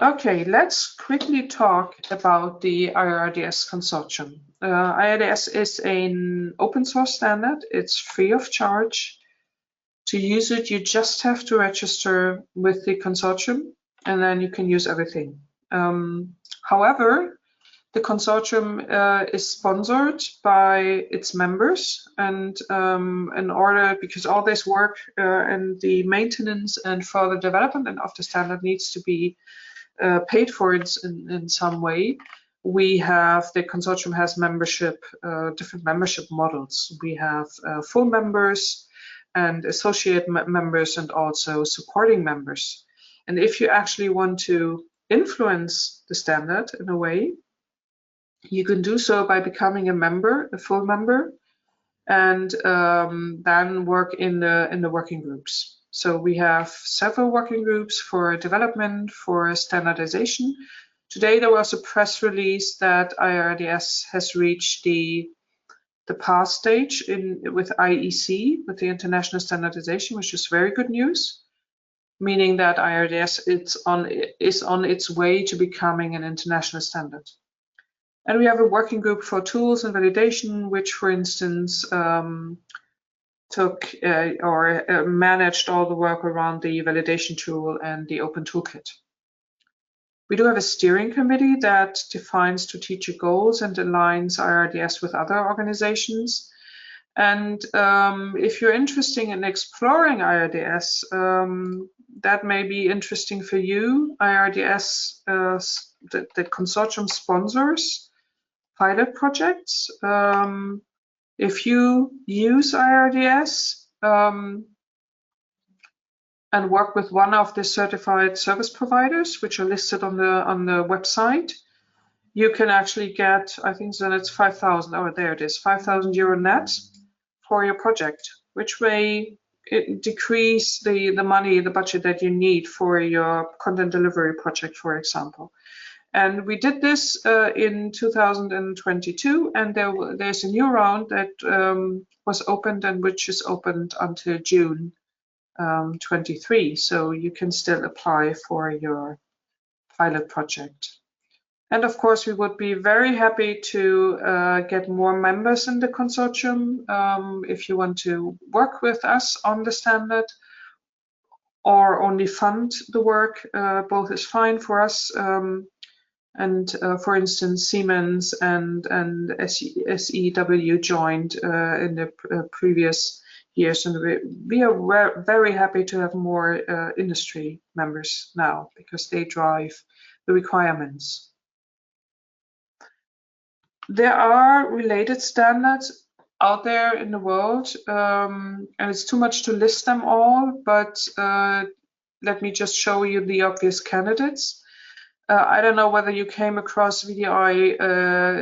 Okay, let's quickly talk about the iiRDS Consortium. iiRDS is an open source standard. It's free of charge. To use it, you just have to register with the consortium, and then you can use everything. However, the consortium is sponsored by its members, and because all this work and the maintenance and further development of the standard needs to be paid for in some way, the consortium has membership, different membership models. We have full members and associate members and also supporting members. And if you actually want to influence the standard in a way, you can do so by becoming a member, a full member, and then work in the working groups. So we have several working groups for development, for standardization. Today there was a press release that iiRDS has reached the pass stage with IEC, with the international standardization, which is very good news, meaning that iiRDS is on its way to becoming an international standard. And we have a working group for tools and validation, which, for instance, managed all the work around the validation tool and the open toolkit. We do have a steering committee that defines strategic goals and aligns iiRDS with other organizations. And if you're interested in exploring iiRDS, that may be interesting for you. iiRDS, the consortium sponsors pilot projects. If you use iiRDS and work with one of the certified service providers, which are listed on the website, you can actually get, I think then it's 5,000. Oh, there it is, 5,000 euro net for your project, which may decrease the money, the budget that you need for your content delivery project, for example. And we did this in 2022, and there's a new round that was opened and which is opened until June 23. So you can still apply for your pilot project. And of course, we would be very happy to get more members in the consortium if you want to work with us on the standard or only fund the work. Both is fine for us. For instance, Siemens and SEW joined in the previous years, and we are very happy to have more industry members now because they drive the requirements. There are related standards out there in the world, and it's too much to list them all, but let me just show you the obvious candidates. I don't know whether you came across VDI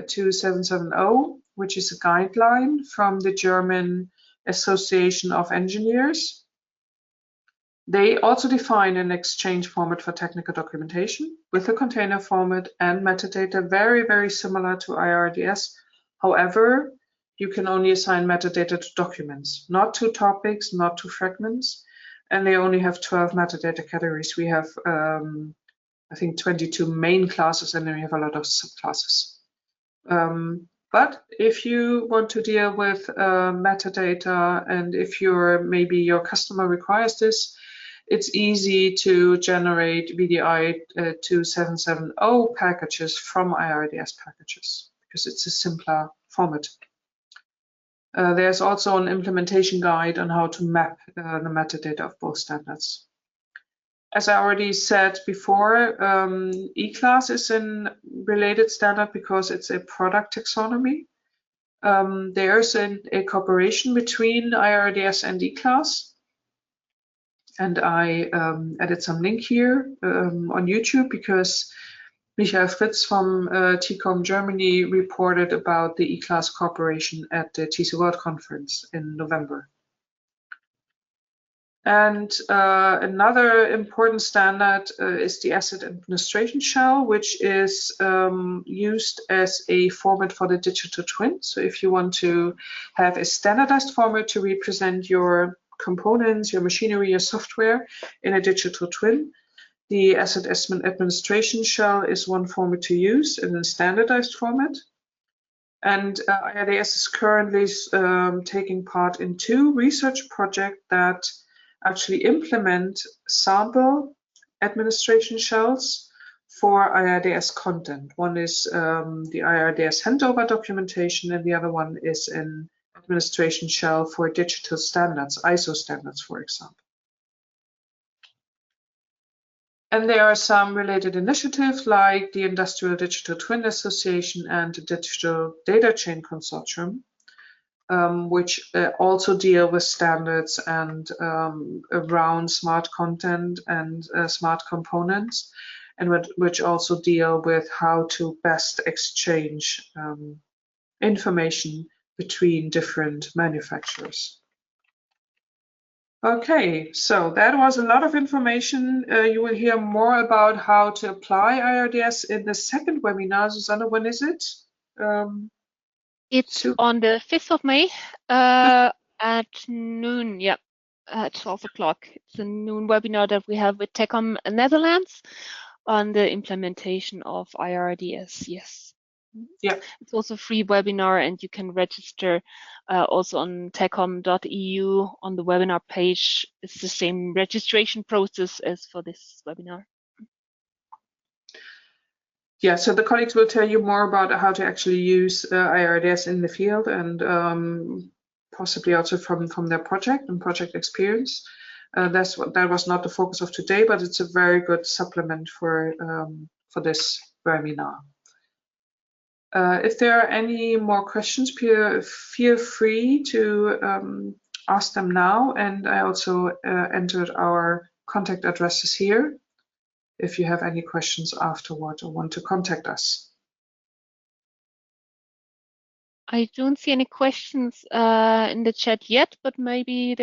2770, which is a guideline from the German Association of Engineers. They also define an exchange format for technical documentation with a container format and metadata very, very similar to iiRDS. However, you can only assign metadata to documents, not to topics, not to fragments, and they only have 12 metadata categories. We have I think 22 main classes, and then we have a lot of subclasses. But if you want to deal with metadata, and if maybe your customer requires this, it's easy to generate VDI 2770 packages from iiRDS packages because it's a simpler format. There's also an implementation guide on how to map the metadata of both standards. As I already said before, eClass is a related standard because it's a product taxonomy. There's a cooperation between iiRDS and eClass. And I added some link here on YouTube because Michael Fritz from tekom Germany reported about the eClass cooperation at the TC World Conference in November. And another important standard is the asset administration shell, which is used as a format for the digital twin. So if you want to have a standardized format to represent your components, your machinery, your software in a digital twin, The asset administration shell is one format to use in a standardized format. And iiRDS is currently taking part in 2 research projects that actually implement sample administration shells for iiRDS content. One is the iiRDS handover documentation, and the other one is an administration shell for digital standards, ISO standards, for example. And there are some related initiatives like the Industrial Digital Twin Association and the Digital Data Chain Consortium, which also deal with standards and around smart content and smart components, and which also deal with how to best exchange information between different manufacturers. Okay, so that was a lot of information. You will hear more about how to apply iiRDS in the second webinar. Susanne, when is it? It's on the 5th of May at noon, yeah, at 12 o'clock. It's a noon webinar that we have with Tekom Netherlands on the implementation of iiRDS, yes. Yeah. It's also a free webinar, and you can register also on tekom.eu on the webinar page. It's the same registration process as for this webinar. Yeah, so the colleagues will tell you more about how to actually use iiRDS in the field, and possibly also from their project and project experience. That was not the focus of today, but it's a very good supplement for this webinar. If there are any more questions, feel free to ask them now, and I also entered our contact addresses here if you have any questions afterward or want to contact us. I don't see any questions in the chat yet, but maybe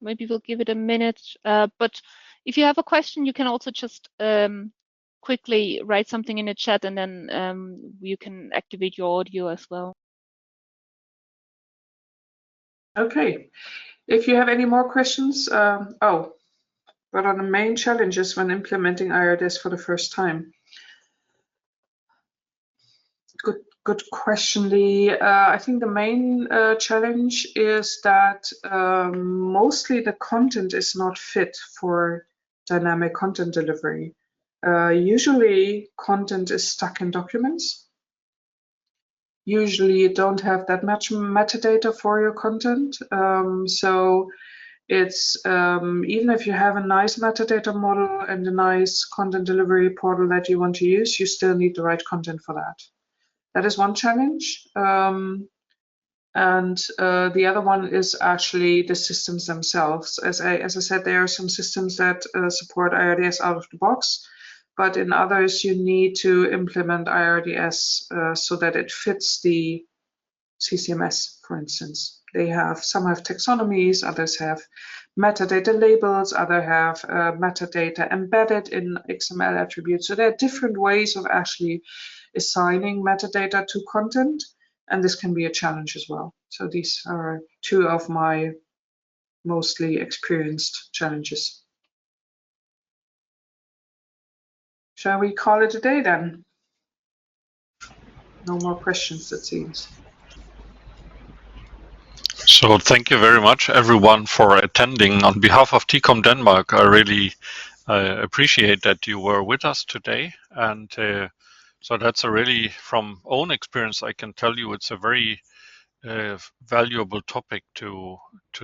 we'll give it a minute. But if you have a question, you can also just quickly write something in the chat, and then you can activate your audio as well. Okay, if you have any more questions, what are the main challenges when implementing iiRDS for the first time? Good question, Lee. I think the main challenge is that mostly the content is not fit for dynamic content delivery. Usually content is stuck in documents. Usually you don't have that much metadata for your content. So it's even if you have a nice metadata model and a nice content delivery portal that you want to use, you still need the right content for that. That is one challenge. And the other one is actually the systems themselves. As I said, there are some systems that support iiRDS out of the box, but in others you need to implement iiRDS so that it fits the CCMS, for instance. Some have taxonomies, others have metadata labels, others have metadata embedded in XML attributes. So there are different ways of actually assigning metadata to content, and this can be a challenge as well. So these are 2 of my mostly experienced challenges. Shall we call it a day then? No more questions, it seems. So thank you very much, everyone, for attending. On behalf of tekom Denmark, I really appreciate that you were with us today. And so that's a really, from own experience, I can tell you it's a very valuable topic to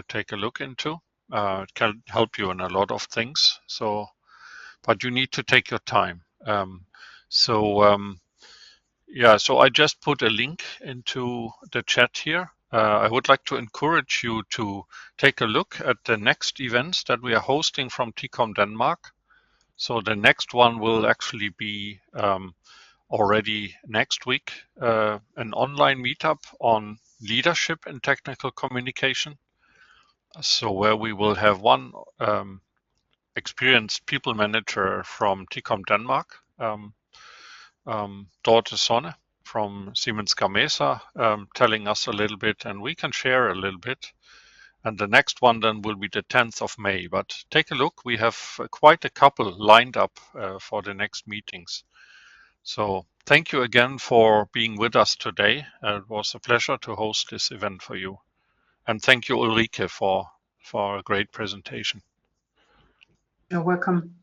take a look into. It can help you in a lot of things. So, but you need to take your time. Yeah, so I just put a link into the chat here. I would like to encourage you to take a look at the next events that we are hosting from tekom Denmark. So the next one will actually be already next week, an online meetup on leadership and technical communication. So where we will have one experienced people manager from tekom Denmark, Dorte Sonne from Siemens Gamesa, telling us a little bit, and we can share a little bit. And the next one then will be the 10th of May. But take a look, we have quite a couple lined up for the next meetings. So thank you again for being with us today. It was a pleasure to host this event for you. And thank you, Ulrike, for a great presentation. You're welcome.